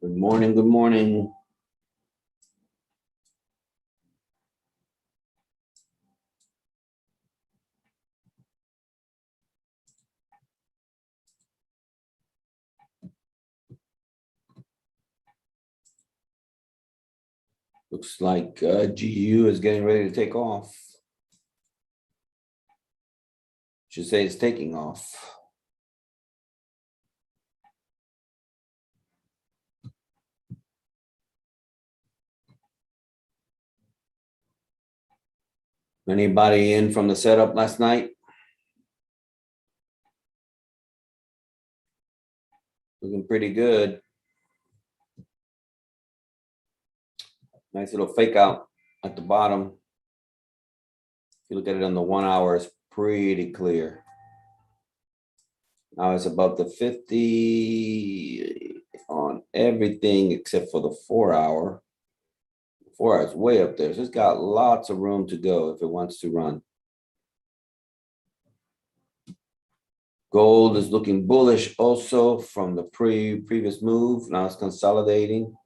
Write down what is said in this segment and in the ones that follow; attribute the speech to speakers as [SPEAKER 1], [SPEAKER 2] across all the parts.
[SPEAKER 1] Good morning, good morning. Looks like GU is getting ready to take off. Should say it's taking off. Anybody in from the setup last night? Looking pretty good. Nice little fake out at the bottom. If you look at it on the 1 hour, it's pretty clear. Now it's above the 50 on everything except for the 4 hour. 4 hours way up there. So it's got lots of room to go if it wants to run. Gold is looking bullish also from the previous move. Now it's consolidating.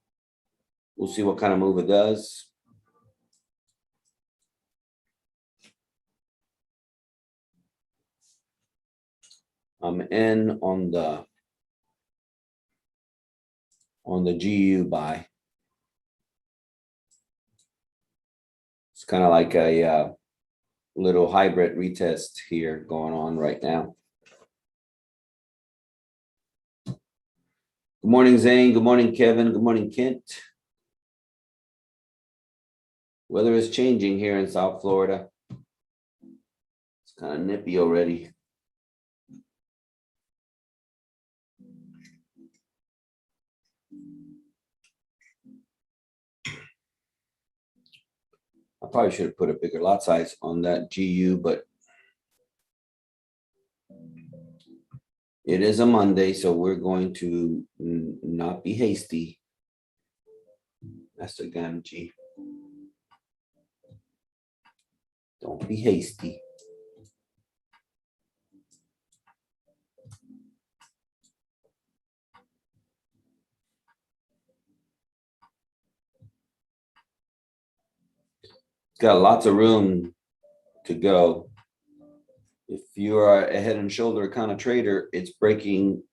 [SPEAKER 1] We'll see what kind of move it does. I'm in on the GU buy. It's kind of like a little hybrid retest here going on right now. Good morning, Zane. Good morning, Kevin. Good morning, Kent. Weather is changing here in South Florida. It's kind of nippy already. I probably should have put a bigger lot size on that GU, but it is a Monday, so we're going to not be hasty. That's the Gamgee. Don't be hasty. It's got lots of room to go. If you are a head and shoulder kind of trader, it's breaking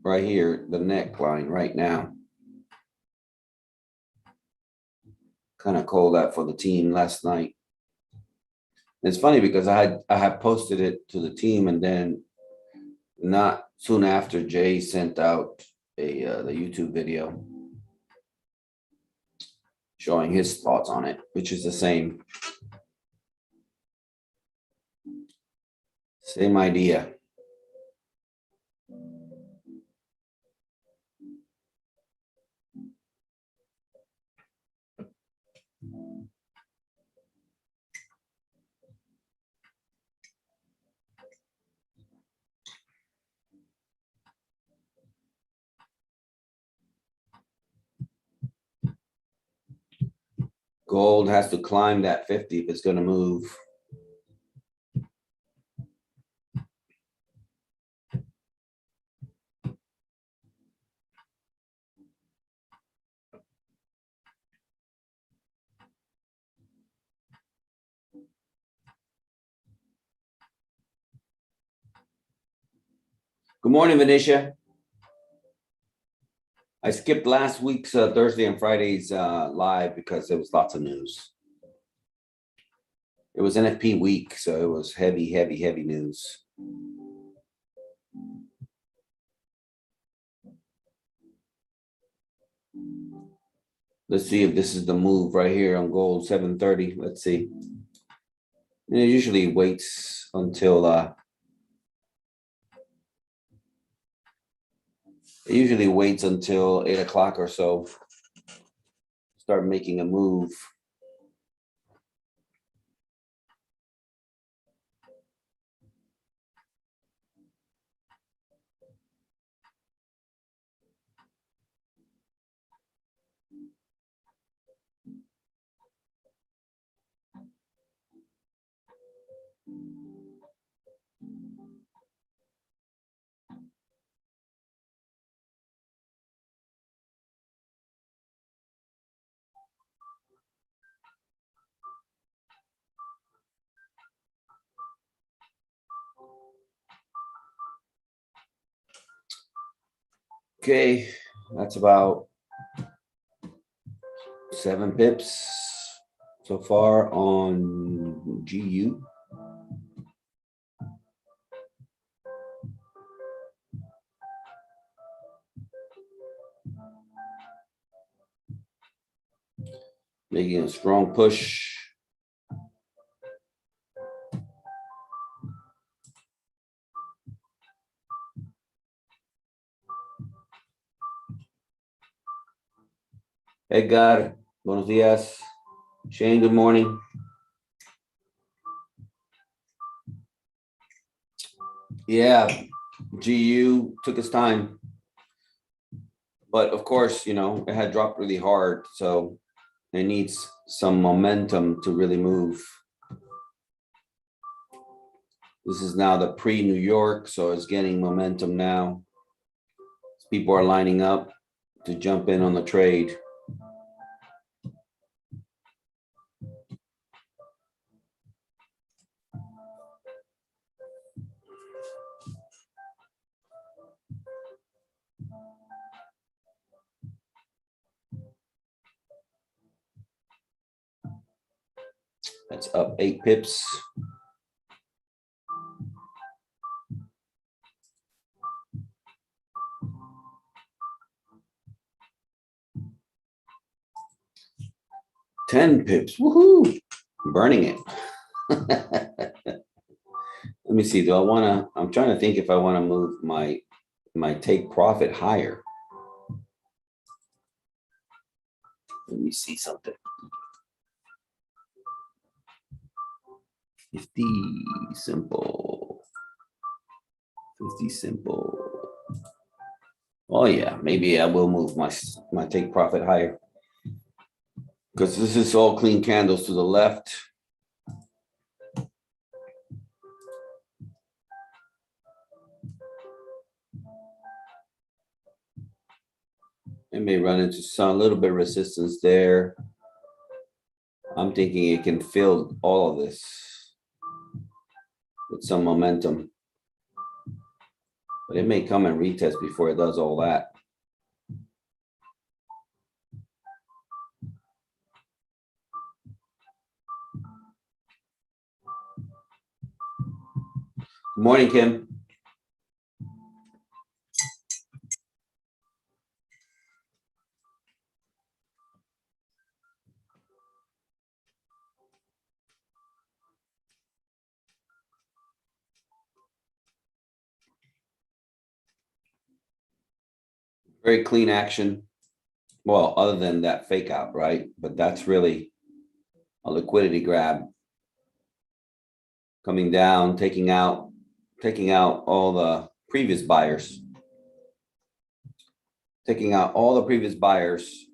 [SPEAKER 1] right here, the neckline right now. Kind of called that for the team last night. It's funny because I had posted it to the team, and then not soon after, Jay sent out the YouTube video showing his thoughts on it, which is the same idea. Gold has to climb that 50 if it's going to move. Good morning, Venetia. I skipped last week's Thursday and Friday's live because there was lots of news. It was NFP week, so it was heavy news. Let's see if this is the move right here on gold 730. Let's see. And it usually waits until it usually waits until 8 o'clock or so. Start making a move. Okay, that's about 7 pips so far on GU. Making a strong push. Edgar, buenos días. Shane, good morning. Yeah, GU took its time. But of course, it had dropped really hard. So it needs some momentum to really move. This is now the pre-New York, so it's getting momentum now. People are lining up to jump in on the trade. That's up 8 pips. $10 pips. Woohoo! Burning it. Let me see. Do I want to? I'm trying to think if I want to move my take profit higher. Let me see something. 50 simple. 50 simple. Oh yeah, maybe I will move my take profit higher. Because this is all clean candles to the left. It may run into a little bit of resistance there. I'm thinking it can fill all of this with some momentum. But it may come and retest before it does all that. Good morning, Kim. Very clean action. Well, other than that fake out, right? But that's really a liquidity grab. Coming down, taking out all the previous buyers. Taking out all the previous buyers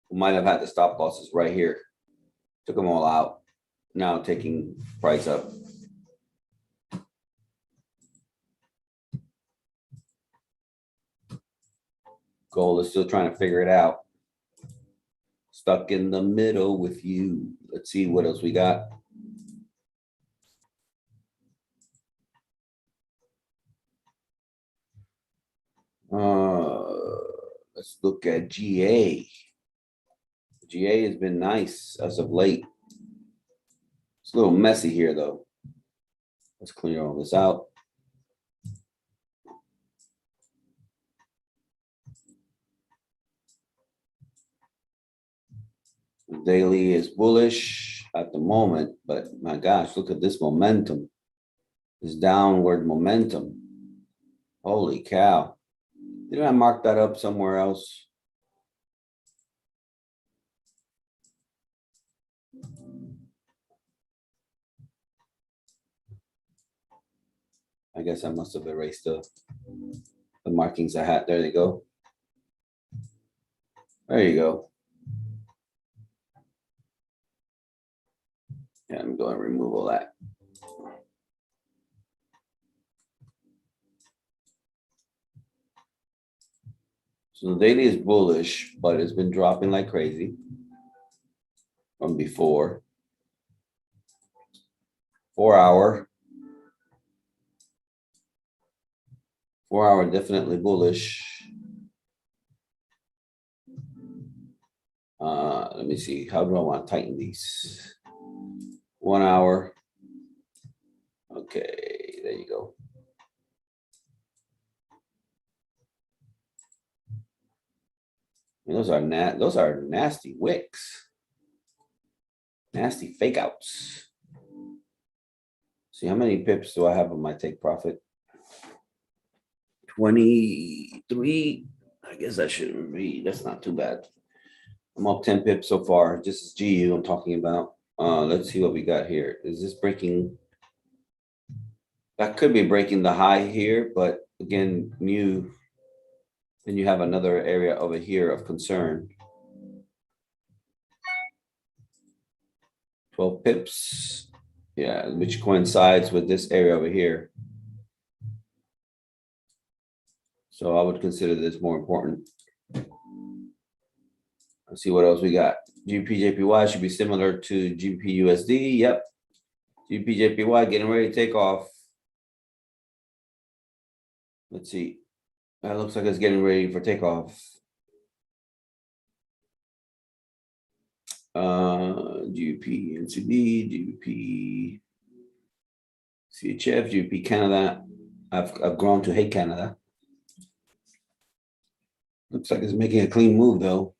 [SPEAKER 1] who might have had the stop losses right here. Took them all out. Now taking price up. Gold is still trying to figure it out. Stuck in the middle with you. Let's see what else we got. Let's look at GA. GA has been nice as of late. It's a little messy here though. Let's clear all this out. The daily is bullish at the moment, but my gosh, look at this momentum. This downward momentum. Holy cow. Didn't I mark that up somewhere else? I guess I must have erased the markings I had. There they go. There you go. Yeah, I'm going to remove all that. So the daily is bullish, but it's been dropping like crazy from before. 4 hour. 4 hour definitely bullish. Let me see. How do I want to tighten these? 1 hour. Okay, there you go. And those are nasty wicks. Nasty fake outs. See, how many pips do I have on my take profit? 23. I guess I shouldn't read. That's not too bad. I'm up 10 pips so far. This is GU I'm talking about. Let's see what we got here. Is this breaking? That could be breaking the high here, but again, new. Then you have another area over here of concern. 12 pips. Yeah, which coincides with this area over here. So I would consider this more important. Let's see what else we got. GBP/JPY should be similar to GBP/USD. Yep. GBP/JPY getting ready to take off. Let's see. That looks like it's getting ready for takeoff. GBP NCD, GBP CHF, GBP Canada. I've grown to hate Canada. Looks like it's making a clean move though.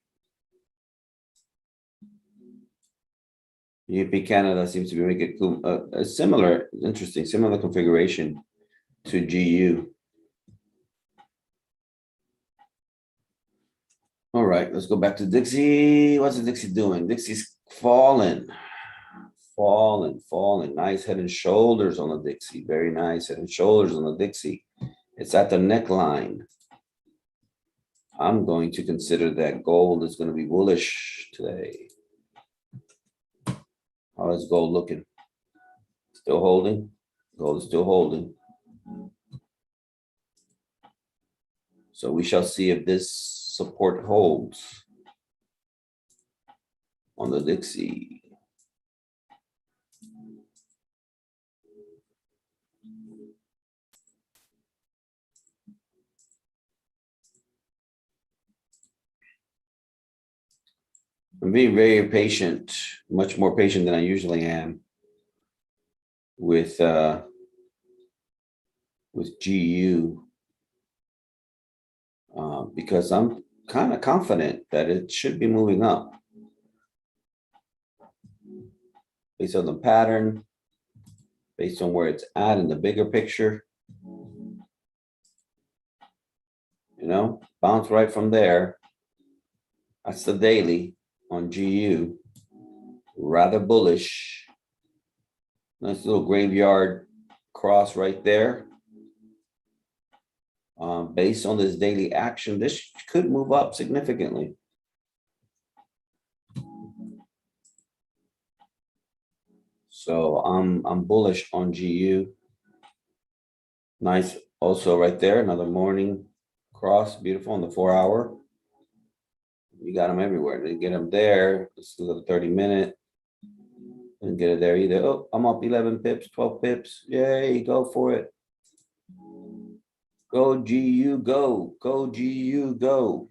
[SPEAKER 1] GBP Canada seems to be making a similar, interesting, similar configuration to GU. All right, let's go back to Dixie. What's the Dixie doing? Dixie's falling. Nice head and shoulders on the Dixie. Very nice head and shoulders on the Dixie. It's at the neckline. I'm going to consider that gold is going to be bullish today. How is gold looking? Still holding? Gold is still holding. So we shall see if this support holds on the Dixie. I'm being very patient, much more patient than I usually am with GU because I'm kind of confident that it should be moving up based on the pattern, based on where it's at in the bigger picture. You know, bounce right from there. That's the daily on GU. Rather bullish. Nice little graveyard cross right there. Based on this daily action, this could move up significantly. So I'm bullish on GU. Nice also right there, another morning cross, beautiful on the 4 hour. You got them everywhere. They get them there. Let's do the 30-minute. Didn't get it there either. Oh, I'm up 11 pips, 12 pips. Yay, go for it. Go GU, go. Go GU, go.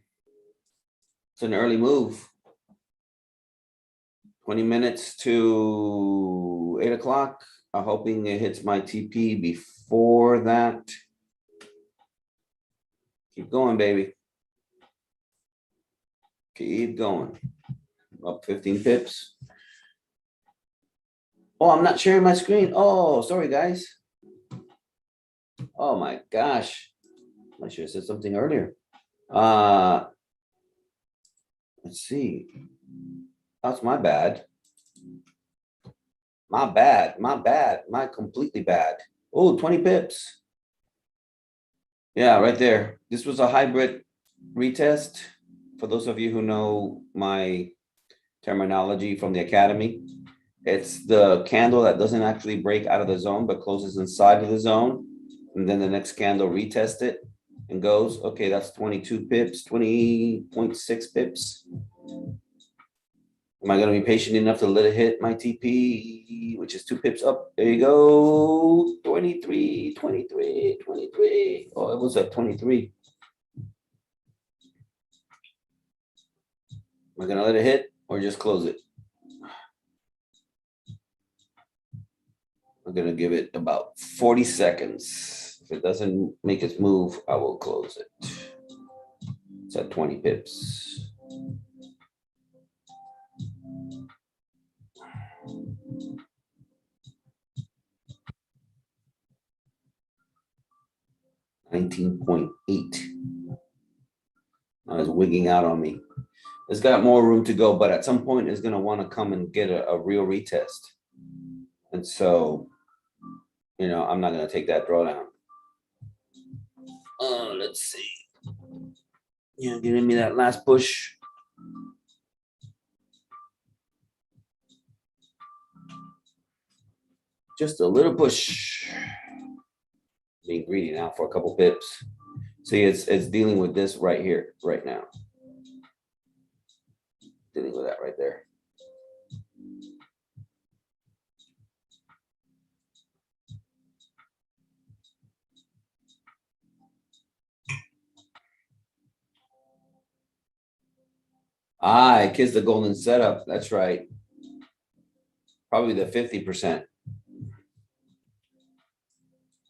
[SPEAKER 1] It's an early move. 20 minutes to 8 o'clock. I'm hoping it hits my TP before that. Keep going, baby. Keep going. Up 15 pips. Oh, I'm not sharing my screen. Oh, sorry, guys. Oh my gosh. I should have said something earlier. Let's see. That's my bad. My bad. My completely bad. Oh, 20 pips. Yeah, right there. This was a hybrid retest. For those of you who know my terminology from the academy, it's the candle that doesn't actually break out of the zone, but closes inside of the zone. And then the next candle retest it and goes, okay, that's 22 pips, 20.6 pips. Am I gonna be patient enough to let it hit my TP, which is 2 pips up? There you go. 23, 23, 23. Oh, it was at 23. Am I gonna let it hit or just close it? I'm gonna give it about 40 seconds. If it doesn't make its move, I will close it. It's at 20 pips. $19.8. Now it's wigging out on me. It's got more room to go, but at some point it's gonna want to come and get a real retest. And so, you know, I'm not gonna take that drawdown. Let's see. Yeah, giving me that last push. Just a little push. Being greedy now for a couple pips. See, it's dealing with this right here, right now. Dealing with that right there. I kissed the golden setup. That's right. Probably the 50%.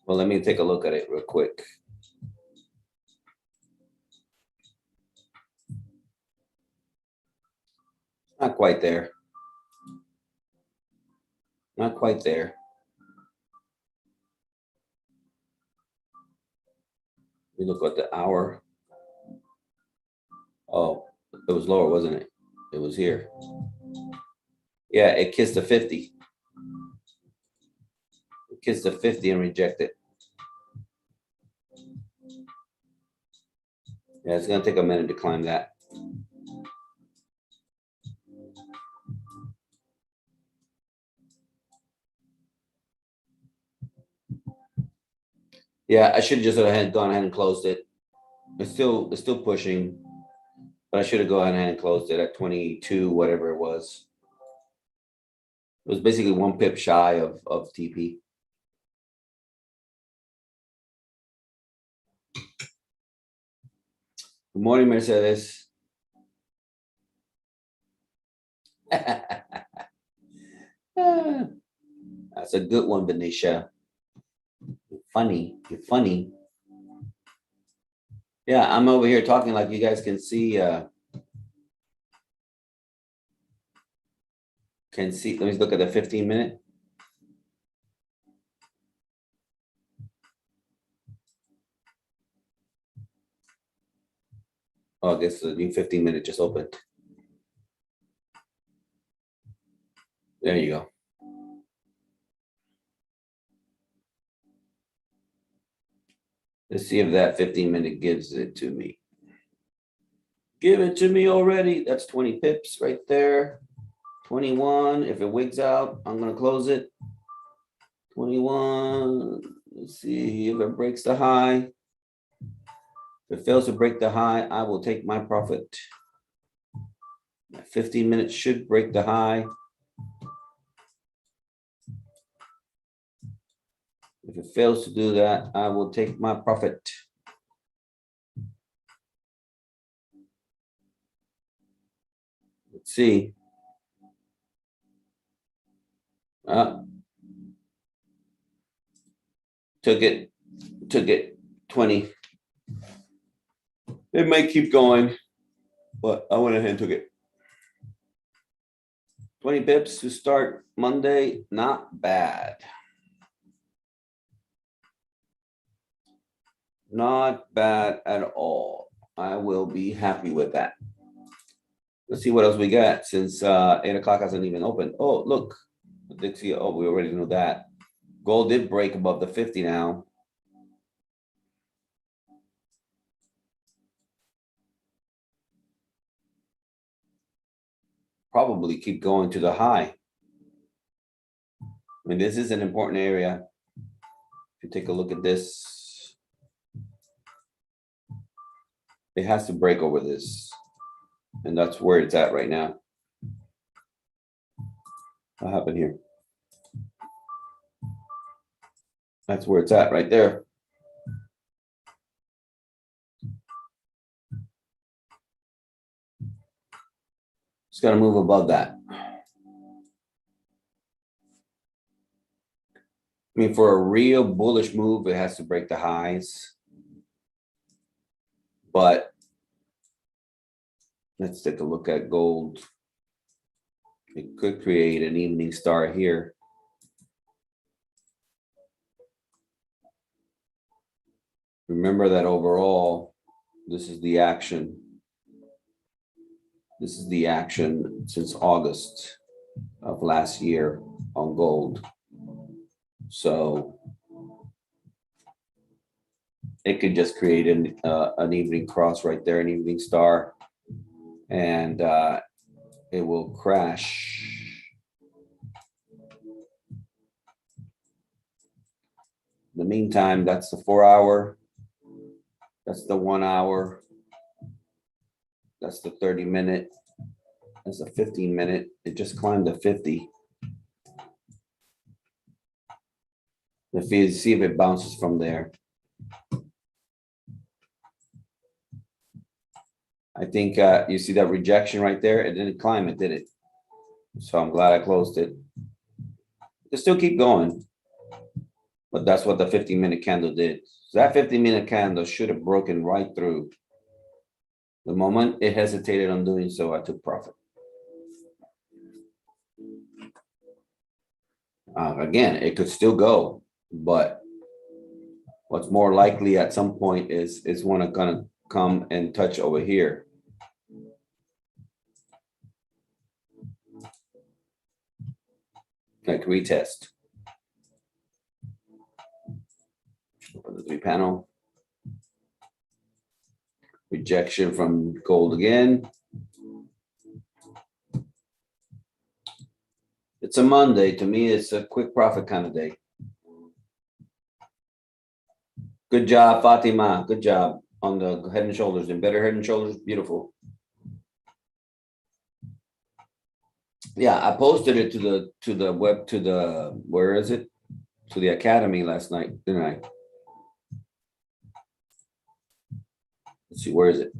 [SPEAKER 1] Well, let me take a look at it real quick. Not quite there. Not quite there. We look at the hour. Oh, it was lower, wasn't it? It was here. Yeah, it kissed the 50. It kissed the 50 and rejected. Yeah, it's gonna take a minute to climb that. Yeah, I should have just gone ahead and closed it. It's still pushing, but I should have gone ahead and closed it at 22, whatever it was. It was basically 1 pip shy of TP. Good morning, Mercedes. That's a good one, Benicia. You're funny. You're funny. Yeah, I'm over here talking like you guys can see. Can see. Let me look at the 15-minute. Oh, I guess the new 15-minute just opened. There you go. Let's see if that 15-minute gives it to me. Give it to me already. That's 20 pips right there. 21. If it wigs out, I'm going to close it. 21. Let's see if it breaks the high. If it fails to break the high, I will take my profit. 15 minutes should break the high. If it fails to do that, I will take my profit. Let's see. Took it 20. It might keep going, but I went ahead and took it. 20 pips to start Monday, not bad. Not bad at all. I will be happy with that. Let's see what else we got since 8 o'clock hasn't even opened. Oh, look. Dixie. Oh, we already know that. Gold did break above the 50 now. Probably keep going to the high. I mean, this is an important area. If you take a look at this, it has to break over this. And that's where it's at right now. What happened here? That's where it's at right there. It's got to move above that. I mean, for a real bullish move, it has to break the highs. But let's take a look at gold. It could create an evening star here. Remember that overall, this is the action. This is the action since August of last year on gold. So it could just create an evening cross right there, an evening star, and it will crash. In the meantime, that's the 4 hour. That's the 1 hour. That's the 30-minute. That's a 15-minute. It just climbed to 50. Let's see if it bounces from there. I think you see that rejection right there. It didn't climb it, did it? So I'm glad I closed it. It still keep going, but that's what the 15-minute candle did. So that 15-minute candle should have broken right through. The moment it hesitated on doing so, I took profit. Again, it could still go, but what's more likely at some point is one gonna come and touch over here. Like retest. Open the 3-panel. Rejection from gold again. It's a Monday. To me, it's a quick profit kind of day. Good job, Fatima. Good job on the head and shoulders. And better head and shoulders. Beautiful. Yeah, I posted it to the web, to the, where is it? To the academy last night, didn't I? Let's see, where is it?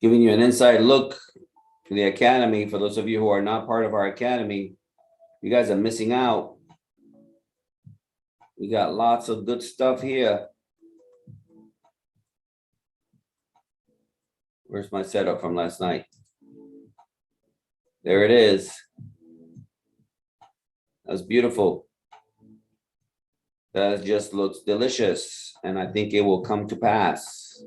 [SPEAKER 1] Giving you an inside look to the academy. For those of you who are not part of our academy, you guys are missing out. We got lots of good stuff here. Where's my setup from last night? There it is. That's beautiful. That just looks delicious. And I think it will come to pass.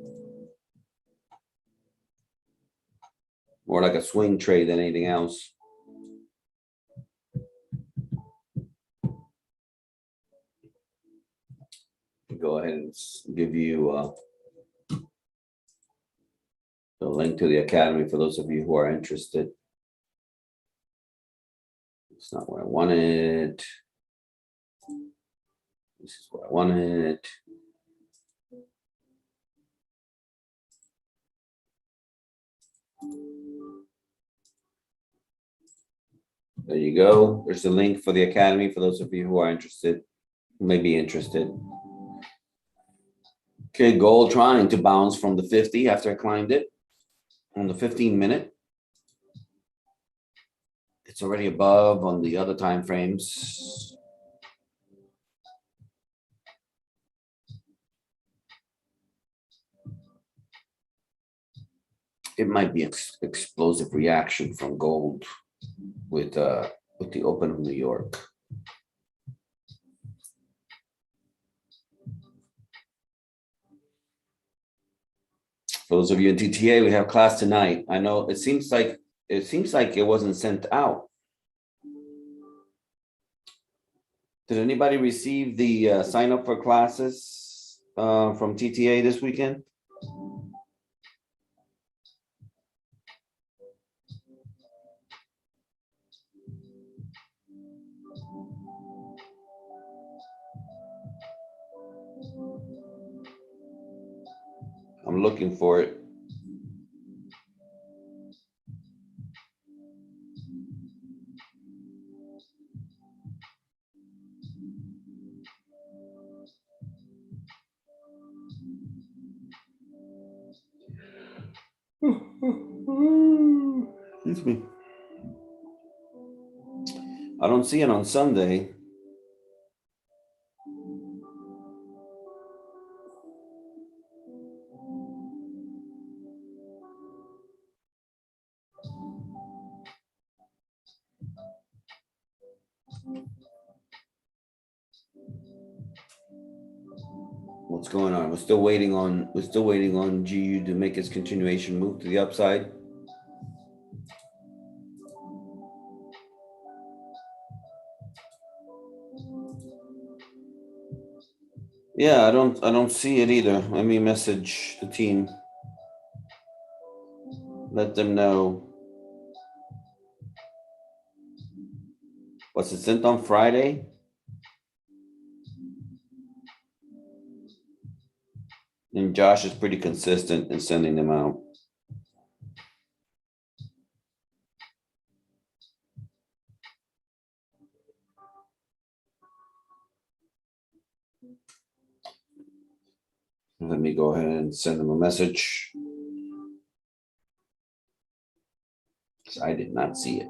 [SPEAKER 1] More like a swing trade than anything else. Go ahead and give you the link to the academy for those of you who are interested. It's not what I wanted. This is what I wanted. There you go. There's the link for the academy for those of you who are interested, who may be interested. Okay, gold trying to bounce from the 50 after I climbed it on the 15-minute. It's already above on the other time frames. It might be explosive reaction from gold with the open of New York. For those of you in TTA, we have class tonight. I know it seems like it wasn't sent out. Did anybody receive the sign up for classes from TTA this weekend? we're looking for it. Excuse me. I don't see it on Sunday. What's going on? We're still waiting on GU to make its continuation move to the upside. Yeah, I don't see it either. Let me message the team. Let them know. Was it sent on Friday? And Josh is pretty consistent in sending them out. Let me go ahead and send them a message. I did not see it.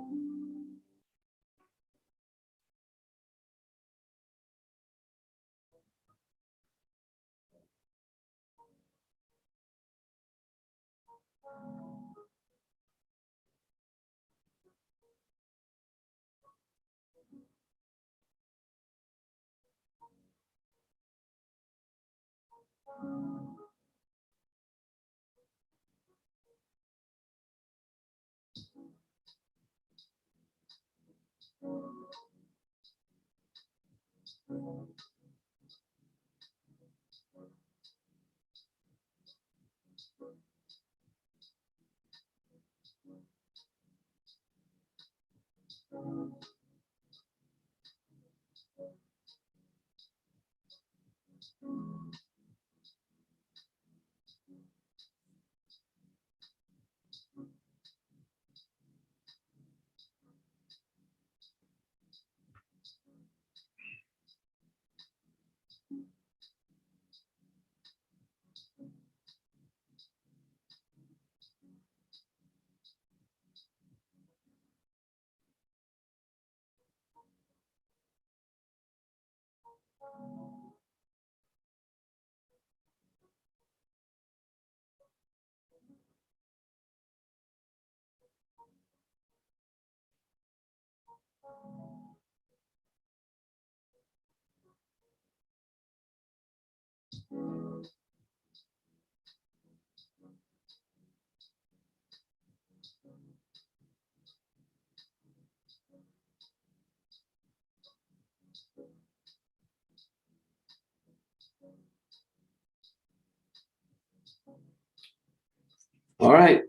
[SPEAKER 1] All right,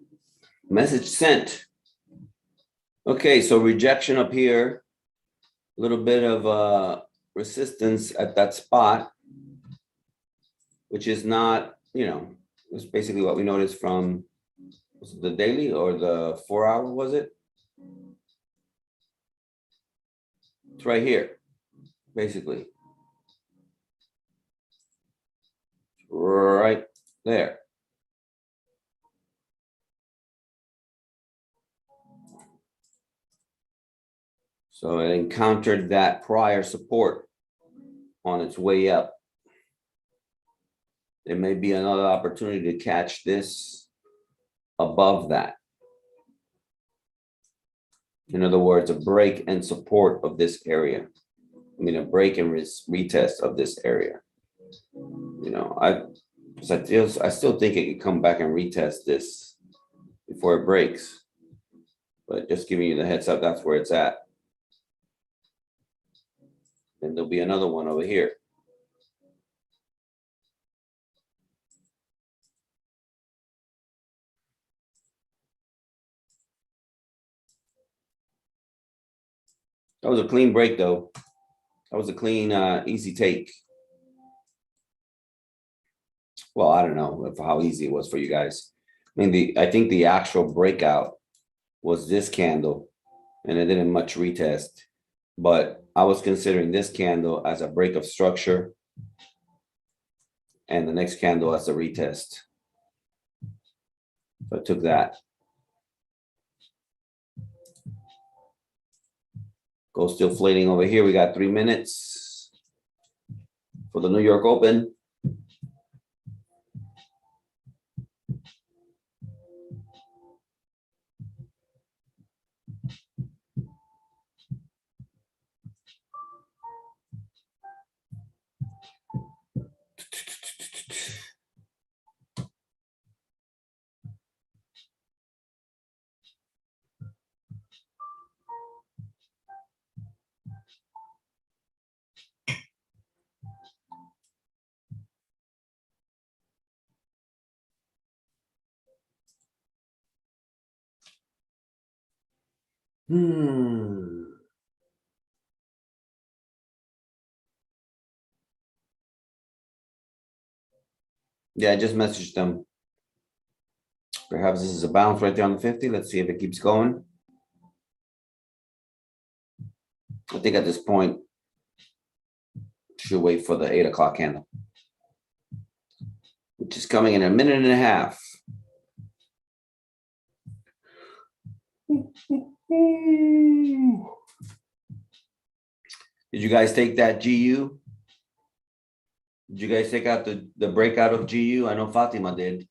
[SPEAKER 1] message sent. Okay, so rejection up here, a little bit of resistance at that spot, which is not, it's basically what we noticed from, was it the daily or the 4 hour, was it? It's right here, basically. Right there. So it encountered that prior support on its way up. There may be another opportunity to catch this above that. In other words, a break and support of this area. I mean, a break and retest of this area. I still think it could come back and retest this before it breaks. But just giving you the heads up, that's where it's at. And there'll be another one over here. That was a clean break, though. That was a clean, easy take. Well, I don't know how easy it was for you guys. I mean, I think the actual breakout was this candle and it didn't much retest. But I was considering this candle as a break of structure and the next candle as a retest. So I took that. Gold still flating over here. We got 3 minutes for the New York Open. Yeah, I just messaged them. Perhaps this is a bounce right there on the 50. Let's see if it keeps going. I think at this point, should wait for the 8 o'clock candle, which is coming in a minute and a half. Did you guys take that GU? Did you guys take out the breakout of GU? I know Fatima did.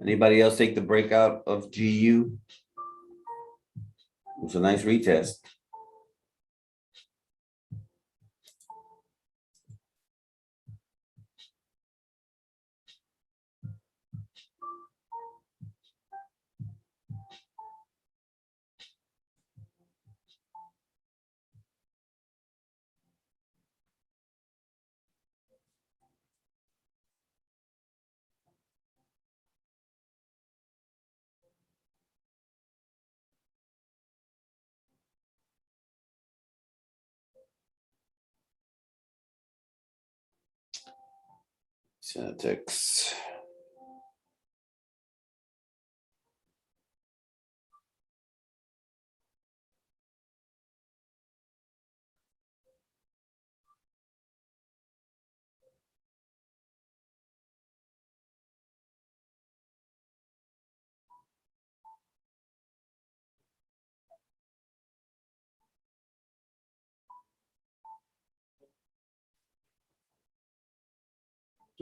[SPEAKER 1] Anybody else take the breakout of GU? It was a nice retest. Celtics.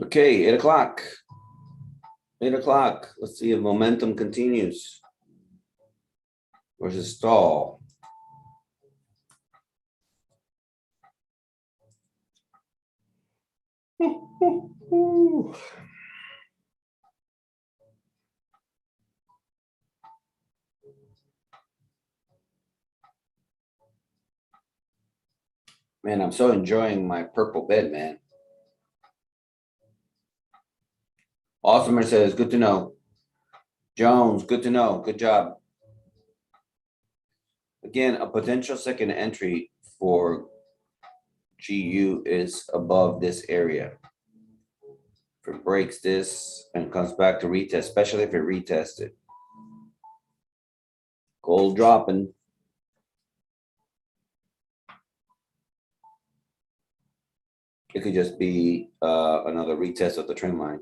[SPEAKER 1] Okay, 8 o'clock. 8 o'clock. Let's see if momentum continues. Versus stall. Man, I'm so enjoying my purple bed, man. Awesomer says, good to know. Jones, good to know. Good job. Again, a potential second entry for GU is above this area. If it breaks this and comes back to retest, especially if it retested. Gold dropping. It could just be another retest of the trend line.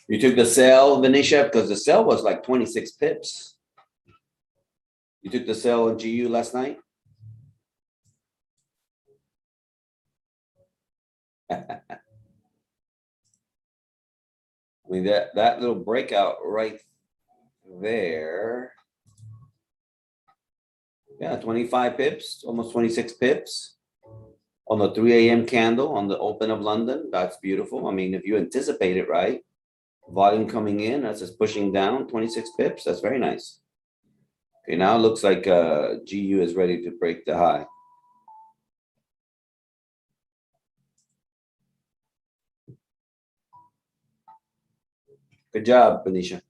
[SPEAKER 1] You took the sell, Venetia, because the sell was like 26 pips. You took the sell in GU last night? I mean, that little breakout right there. Yeah, 25 pips, almost 26 pips on the 3 a.m. candle on the open of London. That's beautiful. I mean, if you anticipate it, right? Volume coming in, that's just pushing down 26 pips. That's very nice. Okay, now it looks like GU is ready to break the high. Good job, Benicia.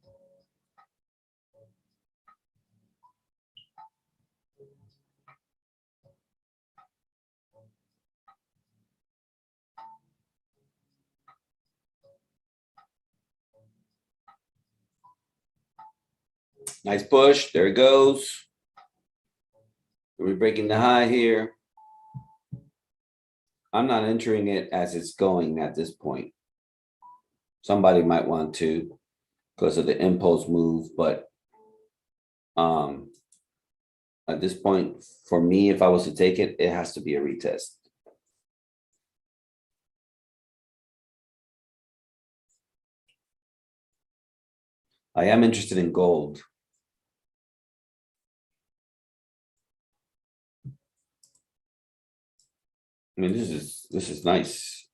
[SPEAKER 1] Nice push. There it goes. We're breaking the high here. I'm not entering it as it's going at this point. Somebody might want to because of the impulse move, but at this point, for me, if I was to take it, it has to be a retest. I am interested in gold. I mean, this is nice.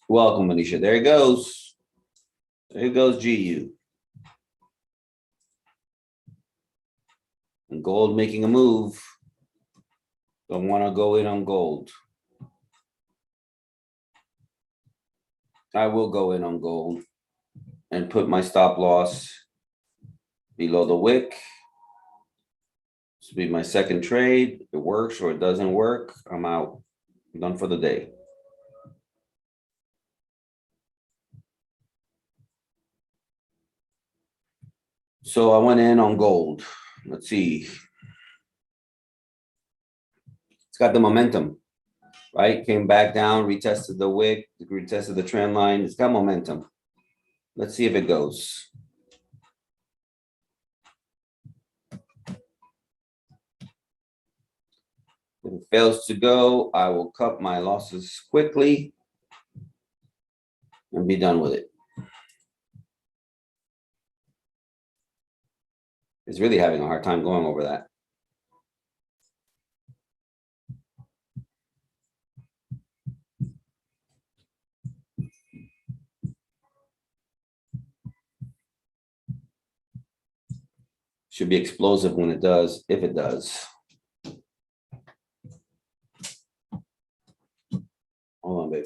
[SPEAKER 1] Welcome, Manisha. There it goes. There goes GU. And gold making a move. Don't want to go in on gold. I will go in on gold and put my stop loss below the wick. This will be my second trade. It works or it doesn't work. I'm out. I'm done for the day. So I went in on gold. Let's see. It's got the momentum, right? Came back down, retested the wick, retested the trend line. It's got momentum. Let's see if it goes. If it fails to go, I will cut my losses quickly and be done with it. It's really having a hard time going over that. Should be explosive when it does, if it does. Hold on, babe.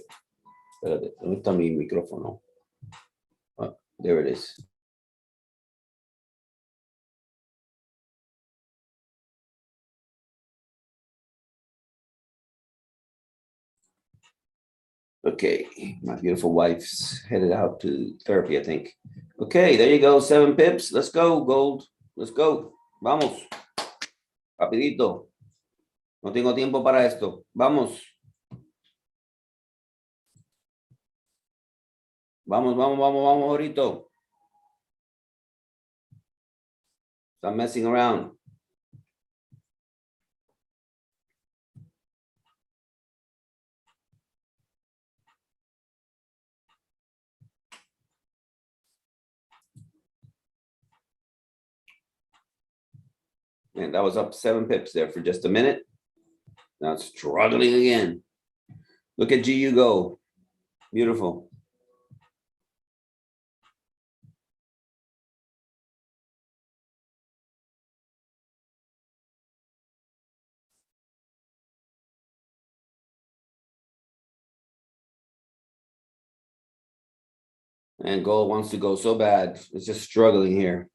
[SPEAKER 1] Espérate, ¿dónde está mi micrófono? Oh, there it is. Okay, my beautiful wife's headed out to therapy, I think. Okay, there you go, 7 pips. Let's go, gold. Let's go. Vamos. Rapidito. No tengo tiempo para esto. Vamos. Vamos, vamos, vamos, vamos, ahorita. Stop messing around. Man, that was up 7 pips there for just a minute. Now it's struggling again. Look at GU go. Beautiful. And gold wants to go so bad. It's just struggling here.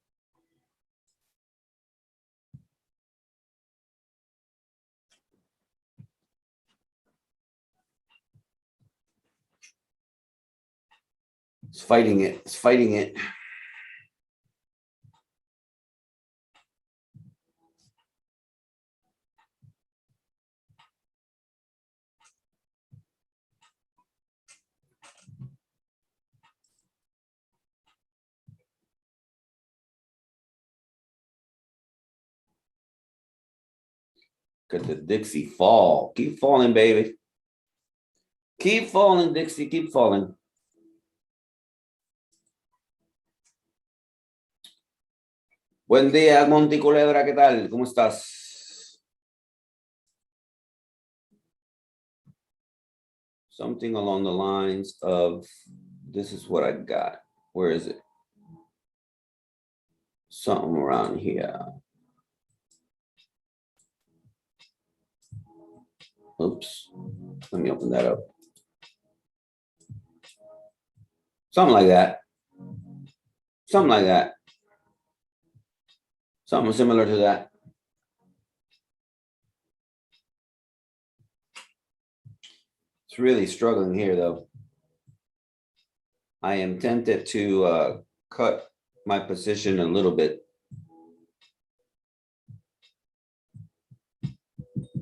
[SPEAKER 1] It's fighting it. It's fighting it. Look at the Dixie fall. Keep falling, baby. Keep falling, Dixie. Keep falling. Buen día, Monty Culebra. ¿Qué tal? ¿Cómo estás? Something along the lines of, this is what I got. Where is it? Something around here. Oops. Let me open that up. Something like that. Something like that. Something similar to that. It's really struggling here, though. I am tempted to cut my position a little bit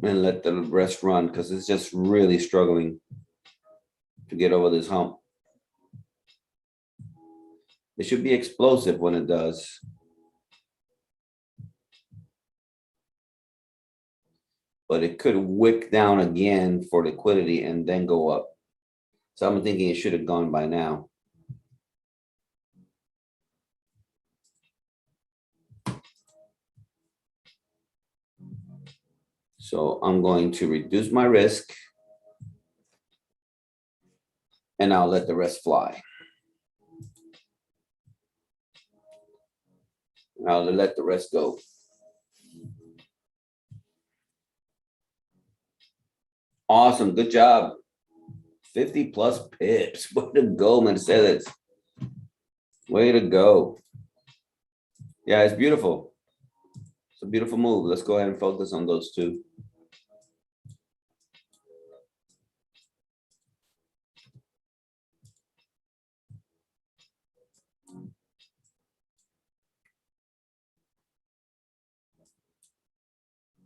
[SPEAKER 1] and let the rest run because it's just really struggling to get over this hump. It should be explosive when it does. But it could wick down again for liquidity and then go up. So I'm thinking it should have gone by now. So I'm going to reduce my risk and I'll let the rest fly. I'll let the rest go. Awesome, good job. 50 plus pips. Way to go, Mercedes. Way to go. Yeah, it's beautiful. It's a beautiful move. Let's go ahead and focus on those two.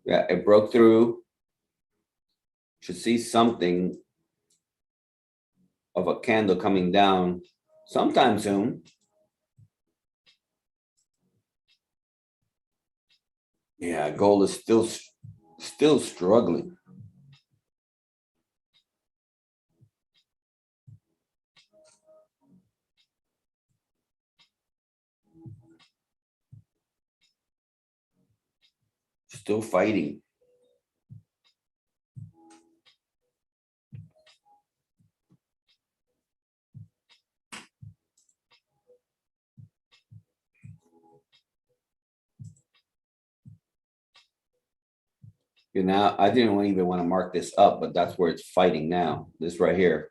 [SPEAKER 1] Yeah, it broke through. Should see something of a candle coming down sometime soon. Yeah, gold is still struggling. Still fighting. You know, I didn't even want to mark this up, but that's where it's fighting now. This right here.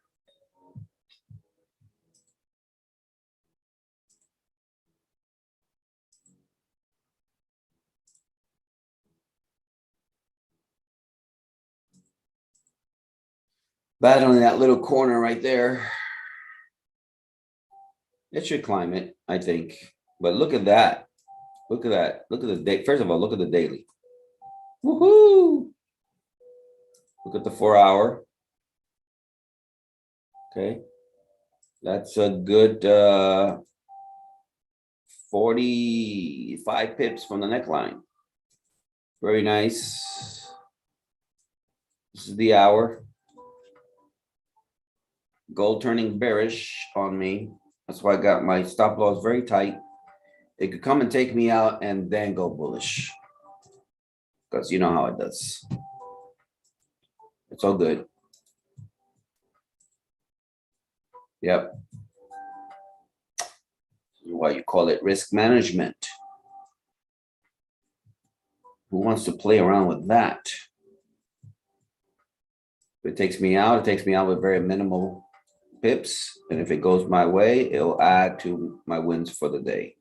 [SPEAKER 1] Battling that little corner right there. It should climb it, I think. But look at that. Look at that. Look at the day. First of all, look at the daily. Woohoo! Look at the 4 hour. Okay. That's a good 45 pips from the neckline. Very nice. This is the hour. Gold turning bearish on me. That's why I got my stop loss very tight. It could come and take me out and then go bullish. Because you know how it does. It's all good. Yep. Why you call it risk management. Who wants to play around with that? If it takes me out, it takes me out with very minimal pips. And if it goes my way, it'll add to my wins for the day.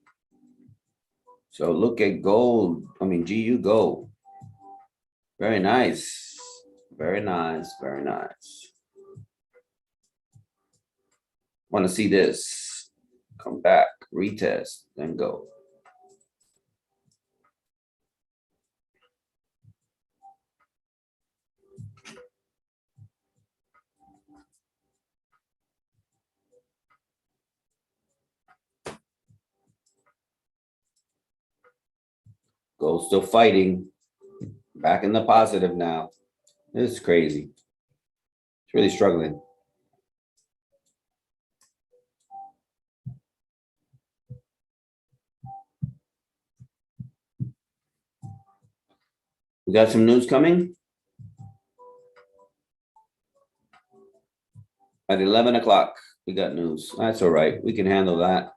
[SPEAKER 1] So look at gold. I mean, GU gold. Very nice. Very nice. Very nice. Want to see this. Come back, retest, then go. Gold still fighting. Back in the positive now. This is crazy. It's really struggling. We got some news coming at 11 o'clock. We got news. That's all right. We can handle that.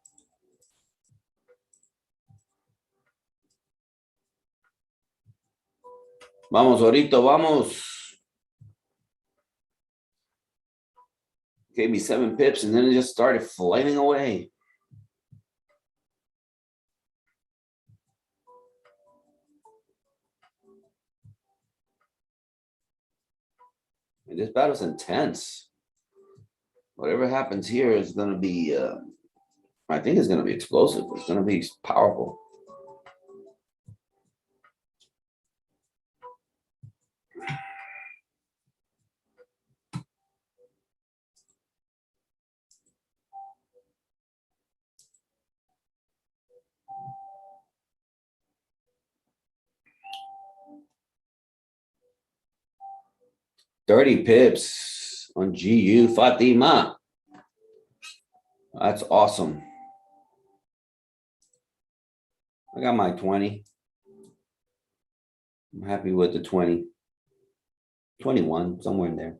[SPEAKER 1] Vamos, ahorita, vamos. Gave me 7 pips and then it just started flaming away. And this battle's intense. Whatever happens here is going to be, I think it's going to be explosive. It's going to be powerful. $30 pips on GU Fatima. That's awesome. I got my 20. I'm happy with the 20. 21, somewhere in there.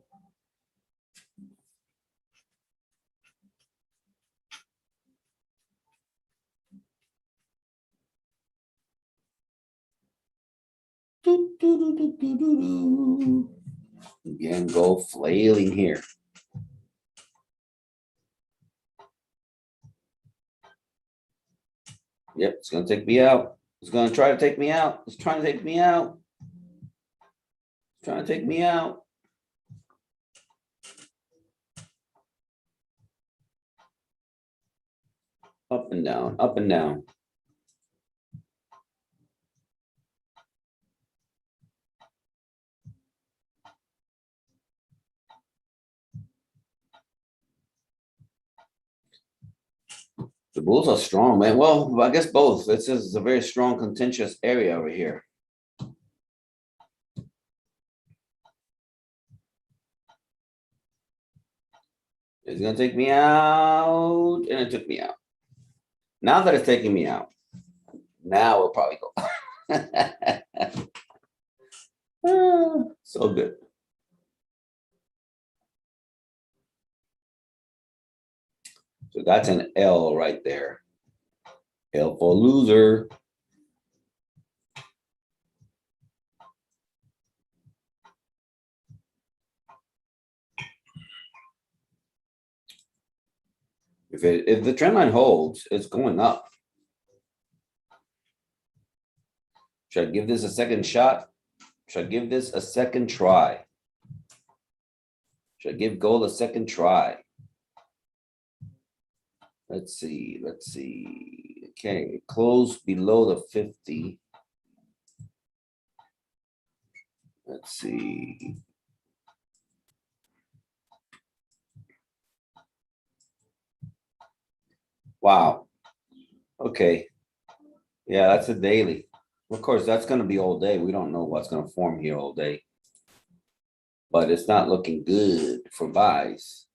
[SPEAKER 1] Again, go flailing here. Yep, it's gonna take me out. It's gonna try to take me out. It's trying to take me out. It's trying to take me out. Up and down, up and down. The Bulls are strong, man. Well, I guess both. This is a very strong, contentious area over here. It's gonna take me out, and it took me out. Now that it's taking me out, now we'll probably go. So good. So that's an L right there. L for loser. If the trend line holds, it's going up. Should I give this a second shot? Should I give this a second try? Should I give gold a second try? Let's see, let's see. Okay, close below the 50. Let's see. Wow. Okay. Yeah, that's a daily. Of course, that's going to be all day. We don't know what's going to form here all day. But it's not looking good for buys.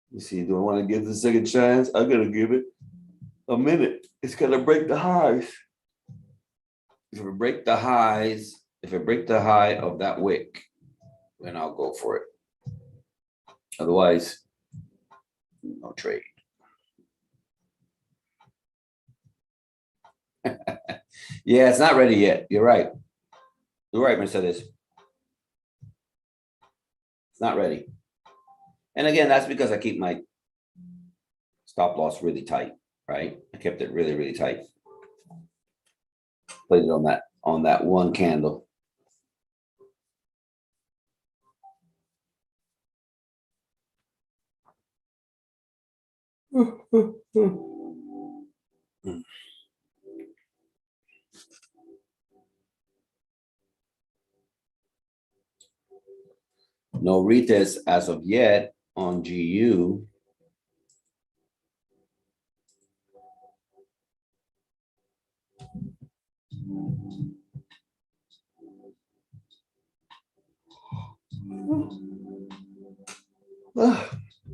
[SPEAKER 1] You see, do I want to give the second chance? I'm going to give it a minute. It's going to break the highs. If it break the highs, if it break the high of that wick, then I'll go for it. Otherwise, no trade. Yeah, it's not ready yet. You're right. You're right, Mercedes. It's not ready. And again, that's because I keep my stop loss really tight, right? I kept it really, really tight. Played it on that one candle. No retest as of yet on GU.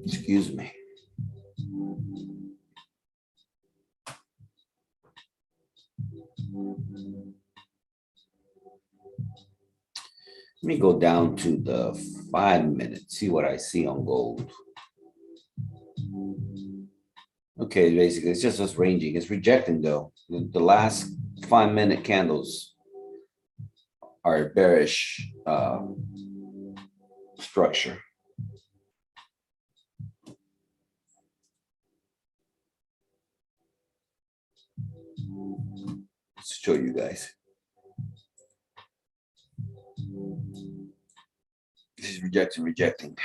[SPEAKER 1] Excuse me. Let me go down to the 5 minutes, see what I see on gold. Okay, basically, it's just us ranging. It's rejecting though. The last 5 minute candles our bearish structure. Let's show you guys. This is rejecting.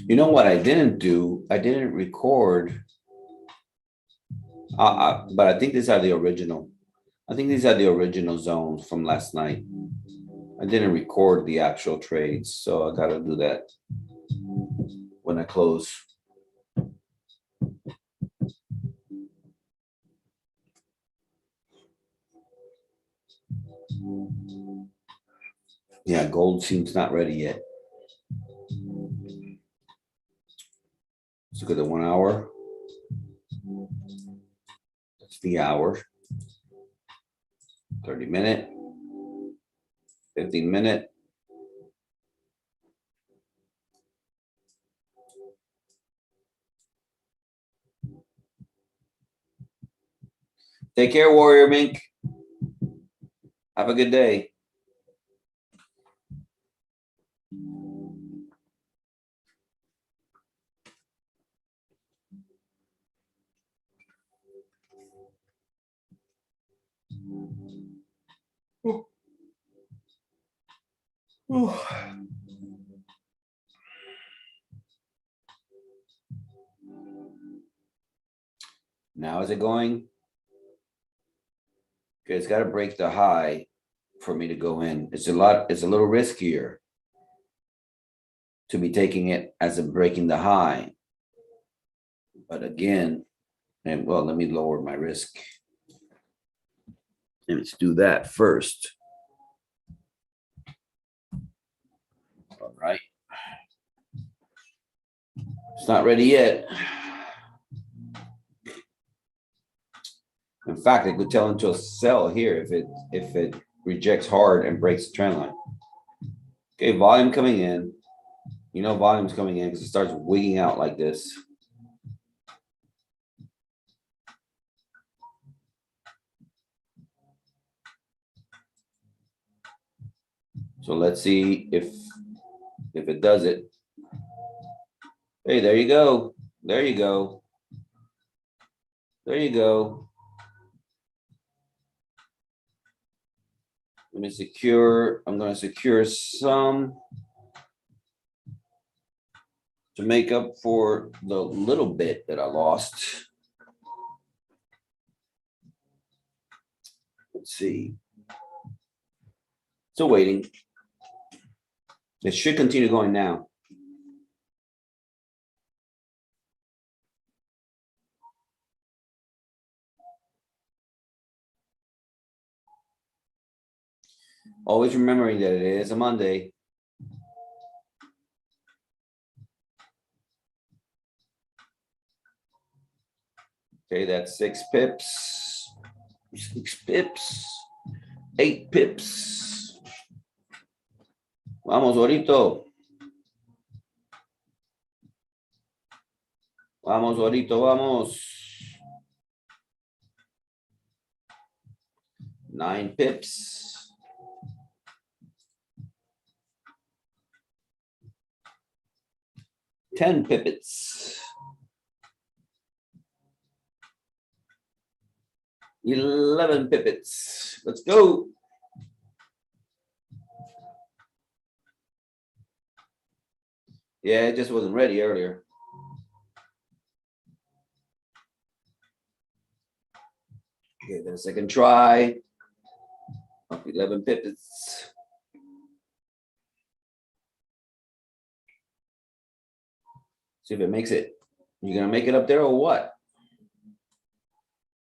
[SPEAKER 1] You know what I didn't do? I didn't record. But I think these are the original. I think these are the original zones from last night. I didn't record the actual trades, so I gotta do that when I close. Yeah, gold seems not ready yet. Let's look at the 1 hour. That's the hour. 30-minute. 15-minute. Take care, Warrior Mink. Have a good day. Now is it going? Okay, it's got to break the high for me to go in. It's a little riskier to be taking it as a breaking the high. But again, and well, let me lower my risk. And let's do that first. All right. It's not ready yet. In fact, I could tell into a sell here if it rejects hard and breaks the trend line. Okay, volume coming in. You know volume's coming in because it starts wigging out like this. So let's see if it does it. Hey, there you go. There you go. There you go. Let me secure. I'm going to secure some to make up for the little bit that I lost. Let's see. Still waiting. It should continue going now. Always remembering that it is a Monday. Okay, that's 6 pips. 6 pips. 8 pips. Vamos, Orito. Vamos, Orito, vamos. 9 pips. 10 pippets. 11 pippets. Let's go. Yeah, it just wasn't ready earlier. Okay, then a second try. 11 pippets. See if it makes it. You gonna make it up there or what?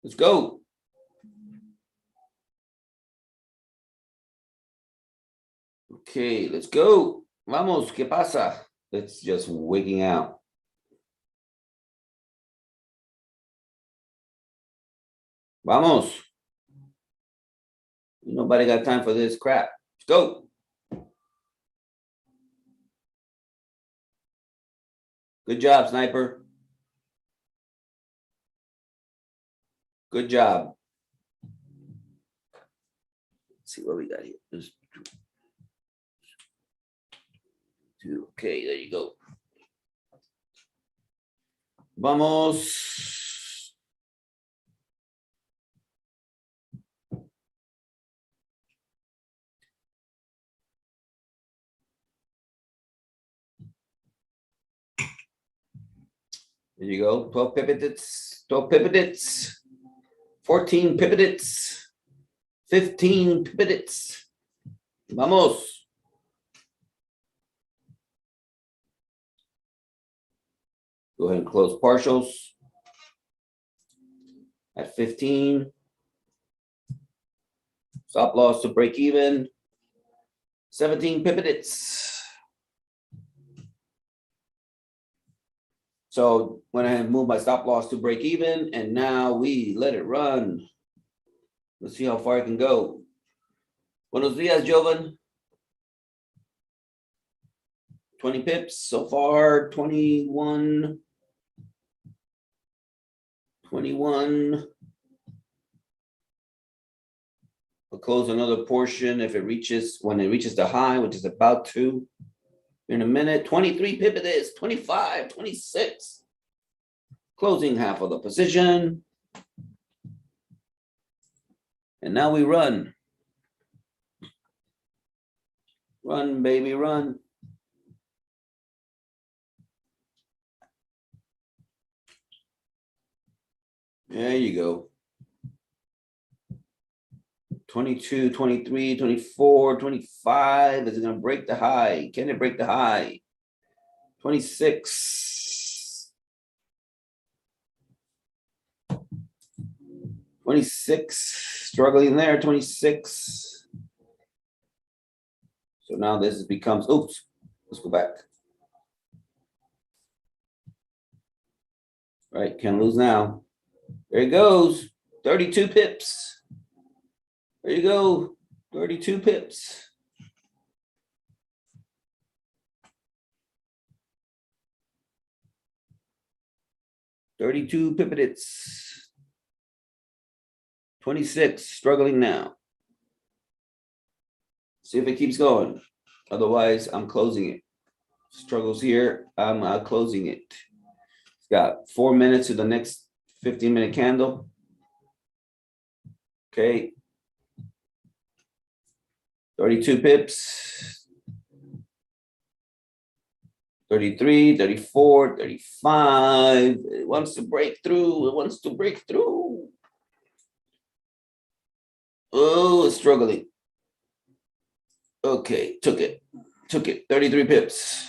[SPEAKER 1] Let's go. Okay, let's go. Vamos, ¿qué pasa? It's just wigging out. Vamos. Nobody got time for this crap. Let's go. Good job, Sniper. Good job. Let's see what we got here. There's two. Okay, there you go. Vamos. There you go. 12 pivots, 12 pivots, 14 pivots, 15 pivots. Vamos. Go ahead and close partials at 15. Stop loss to break even. 17 pivots. So when I move my stop loss to break even, and now we let it run. Let's see how far I can go. Buenos dias, Jovan. 20 pips so far, 21. 21. We'll close another portion if it reaches, when it reaches the high, which is about to. In a minute, 23 pivots, 25, 26. Closing half of the position. And now we run. Run, baby, run. There you go. 22, 23, 24, 25. Is it going to break the high? Can it break the high? 26. 26. Struggling there. 26. So now this becomes, oops. Let's go back. Right. Can't lose now. There it goes. 32 pips. There you go, 32 pips. $32 pivots. 26, struggling now. See if it keeps going. Otherwise, I'm closing it. Struggles here, I'm closing it. It's got 4 minutes to the next 15-minute candle. Okay. 32 pips, 33, 34, 35. It wants to break through. It wants to break through. Oh, it's struggling. Okay, took it. 33 pips.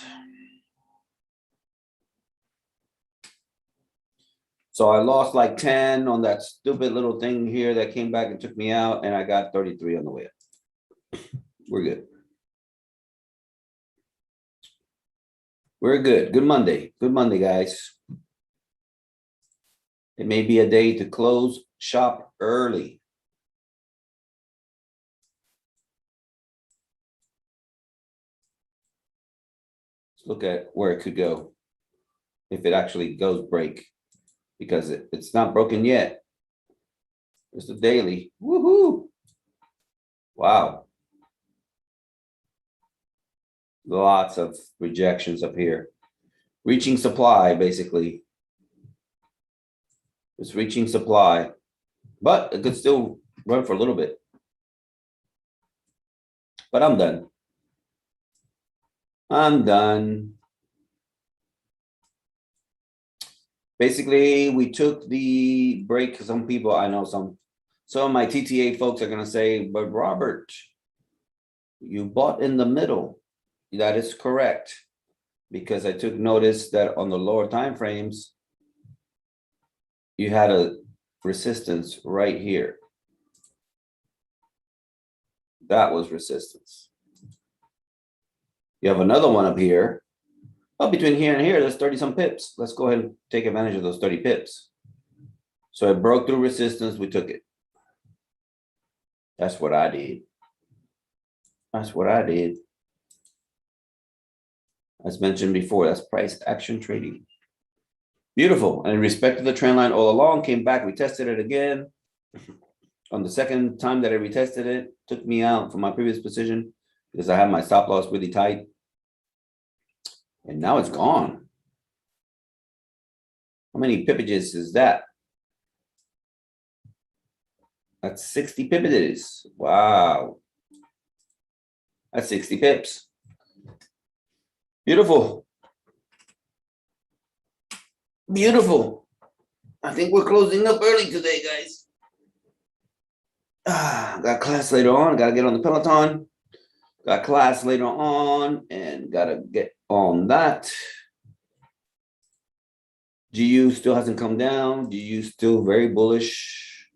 [SPEAKER 1] So I lost like 10 on that stupid little thing here that came back and took me out, and I got 33 on the way up. We're good. We're good. Good Monday. Good Monday, guys. It may be a day to close shop early. Let's look at where it could go if it actually goes break, because it's not broken yet. It's the daily. Woohoo! Wow. Lots of rejections up here. Reaching supply, basically. It's reaching supply, but it could still run for a little bit. But I'm done. I'm done. Basically, we took the break. Some people, I know some of my TTA folks are going to say, but Robert, you bought in the middle. That is correct. because I took notice that on the lower time frames, you had a resistance right here. That was resistance. You have another one up here. Oh, between here and here, there's 30 some pips. Let's go ahead and take advantage of those 30 pips. So it broke through resistance, we took it. That's what I did. That's what I did. As mentioned before, that's price action trading. Beautiful. And in respect to the trend line all along, came back, retested it again. On the second time that I retested it, took me out from my previous position because I had my stop loss really tight. And now it's gone. How many pippages is that? That's 60 pippages. Wow. That's 60 pips. Beautiful. Beautiful. I think we're closing up early today, guys. Got class later on. Got to get on the Peloton. Got class later on and got to get on that. GU still hasn't come down. GU still very bullish.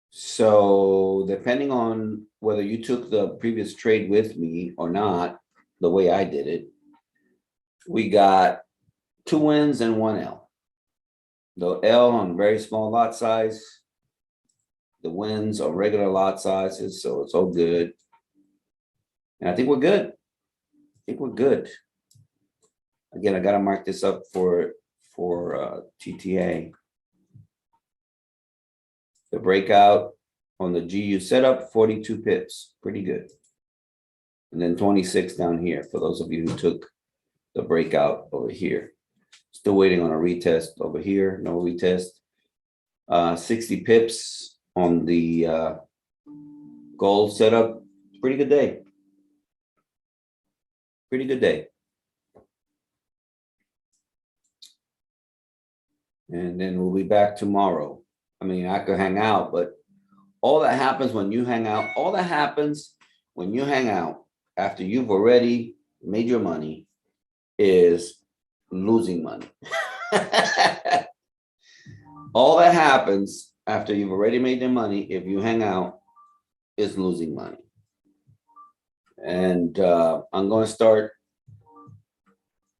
[SPEAKER 1] So depending on whether you took the previous trade with me or not, the way I did it, we got 2 wins and 1 L. The L on very small lot size. The wins are regular lot sizes, so it's all good. And I think we're good. I think we're good. Again, I got to mark this up for TTA. The breakout on the GU setup, 42 pips, pretty good. And then 26 down here for those of you who took the breakout over here. Still waiting on a retest over here, no retest. 60 pips on the gold setup, pretty good day. Pretty good day. And then we'll be back tomorrow. I mean, I could hang out, but all that happens when you hang out, after you've already made your money is losing money. All that happens after you've already made your money, if you hang out, is losing money. And I'm going to start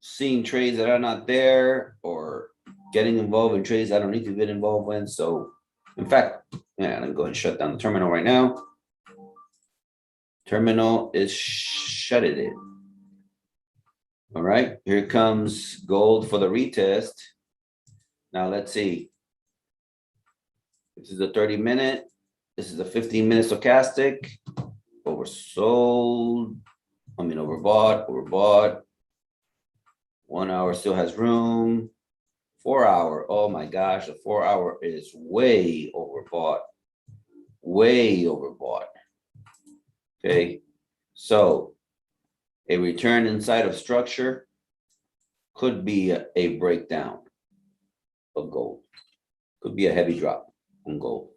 [SPEAKER 1] seeing trades that are not there or getting involved in trades I don't need to get involved in. So, in fact, yeah, I'm going to shut down the terminal right now. Terminal is shutted in. All right, here comes gold for the retest. Now let's see. This is a 30-minute. This is a 15-minute stochastic. Oversold. I mean, overbought. 1 hour still has room. 4 hour. Oh my gosh, the 4 hour is way overbought. Way overbought. Okay, so a return inside of structure could be a breakdown of gold. Could be a heavy drop on gold.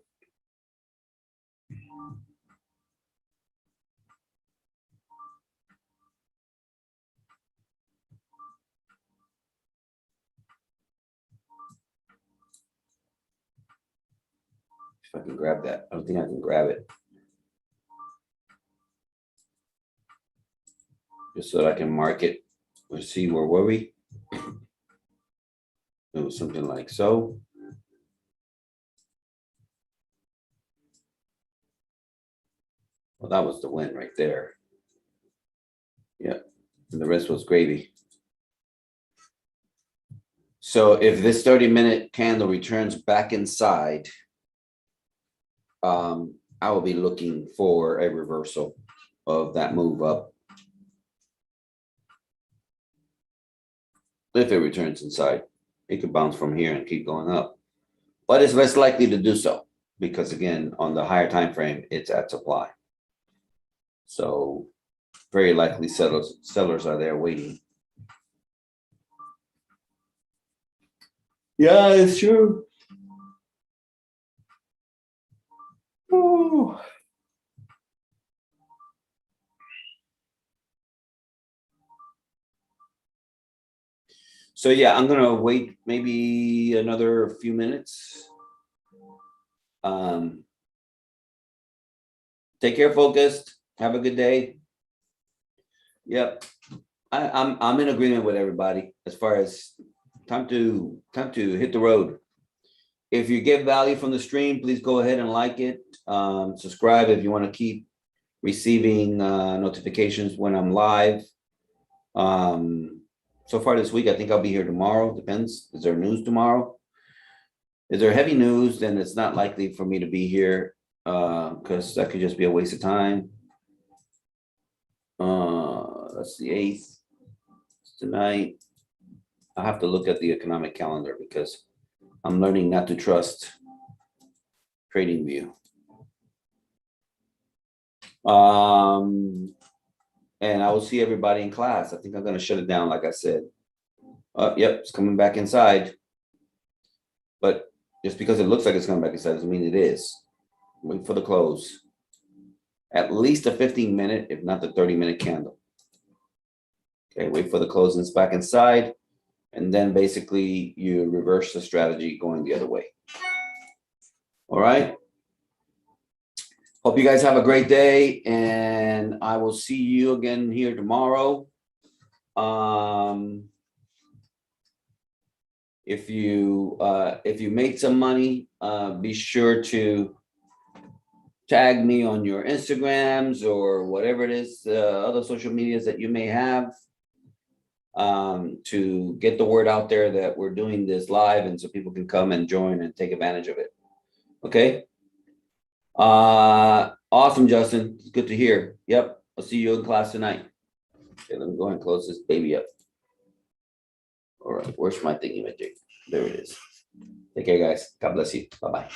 [SPEAKER 1] If I can grab that. I don't think I can grab it. Just so that I can mark it. Let's see, where were we? It was something like so. Well, that was the win right there. Yeah, and the rest was gravy. So if this 30-minute candle returns back inside, I will be looking for a reversal of that move up. If it returns inside, it could bounce from here and keep going up, but it's less likely to do so because, again, on the higher time frame, it's at supply. So very likely sellers are there waiting. Yeah, it's true. Ooh. So yeah, I'm gonna wait maybe another few minutes. Take care, focused. Have a good day. Yep. I'm in agreement with everybody as far as time to hit the road. If you get value from the stream, please go ahead and like it. Subscribe if you want to keep receiving notifications when I'm live. So far this week, I think I'll be here tomorrow. Depends. Is there news tomorrow? Is there heavy news? Then it's not likely for me to be here because that could just be a waste of time. That's the 8th. Tonight. I have to look at the economic calendar because I'm learning not to trust TradingView. And I will see everybody in class. I think I'm going to shut it down, like I said. Yep, it's coming back inside. But just because it looks like it's coming back inside doesn't mean it is. Wait for the close. At least a 15-minute, if not the 30-minute candle. Okay, wait for the close and it's back inside. And then basically you reverse the strategy going the other way. All right. Hope you guys have a great day, and I will see you again here tomorrow. If you made some money, be sure to tag me on your Instagrams or whatever it is, other social medias that you may have, to get the word out there that we're doing this live, and so people can come and join and take advantage of it. Okay. Awesome, Justin. It's good to hear. Yep. I'll see you in class tonight. Okay, let me go ahead and close this baby up. All right. Where's my thingy magic? There it is. Take care, guys. God bless you. Bye-bye.